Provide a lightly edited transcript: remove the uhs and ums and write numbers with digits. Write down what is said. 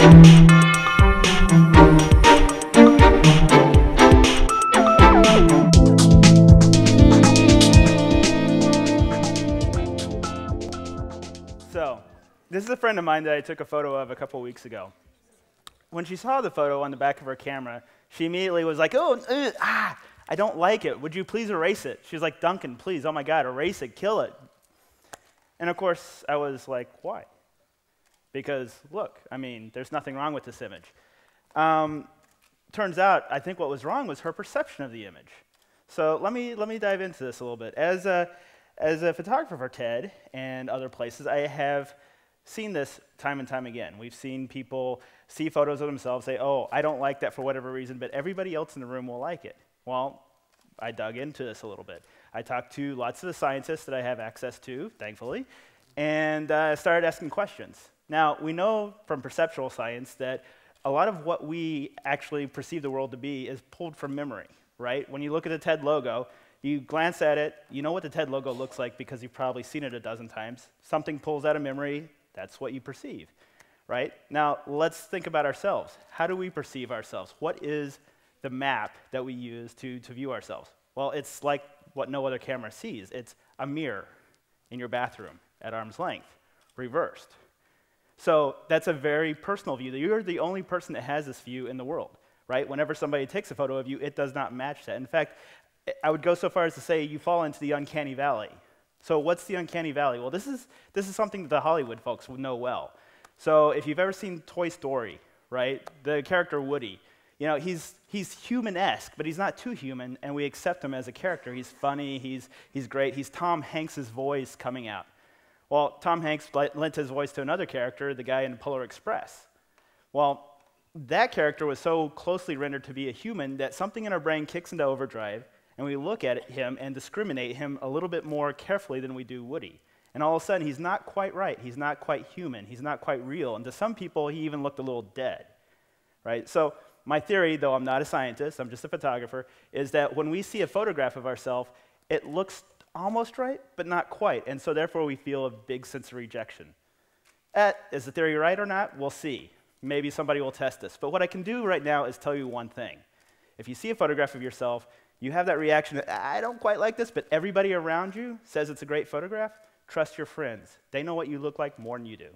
So, this is a friend of mine that I took a photo of a couple weeks ago. When she saw the photo on the back of her camera, she immediately was like, oh, I don't like it. Would you please erase it? She was like, Duncan, please, oh my God, erase it, kill it. And of course, I was like, why? Because look, I mean, there's nothing wrong with this image. Turns out, I think what was wrong was her perception of the image. So let me dive into this a little bit. As a photographer for TED and other places, I have seen this time and time again. We've seen people see photos of themselves, say, oh, I don't like that for whatever reason, but everybody else in the room will like it. Well, I dug into this a little bit. I talked to lots of the scientists that I have access to, thankfully, and started asking questions. Now, we know from perceptual science that a lot of what we actually perceive the world to be is pulled from memory, right? When you look at the TED logo, you glance at it, you know what the TED logo looks like because you've probably seen it a dozen times. Something pulls out of memory, that's what you perceive, right? Now, let's think about ourselves. How do we perceive ourselves? What is the map that we use to view ourselves? Well, it's like what no other camera sees. It's a mirror in your bathroom at arm's length, reversed. So that's a very personal view. You're the only person that has this view in the world, right? Whenever somebody takes a photo of you, it does not match that. In fact, I would go so far as to say you fall into the uncanny valley. So what's the uncanny valley? Well, this is something that the Hollywood folks would know well. So if you've ever seen Toy Story, right, the character Woody, you know, he's human-esque, but he's not too human, and we accept him as a character. He's funny, he's great. He's Tom Hanks' voice coming out. Well, Tom Hanks lent his voice to another character, the guy in Polar Express. Well, that character was so closely rendered to be a human that something in our brain kicks into overdrive, and we look at him and discriminate him a little bit more carefully than we do Woody. And all of a sudden, he's not quite right. He's not quite human. He's not quite real. And to some people, he even looked a little dead, right? So my theory, though I'm not a scientist, I'm just a photographer, is that when we see a photograph of ourselves, it looks almost right, but not quite. And so therefore, we feel a big sense of rejection. Is the theory right or not? We'll see. Maybe somebody will test this. But what I can do right now is tell you one thing. If you see a photograph of yourself, you have that reaction, I don't quite like this, but everybody around you says it's a great photograph. Trust your friends. They know what you look like more than you do.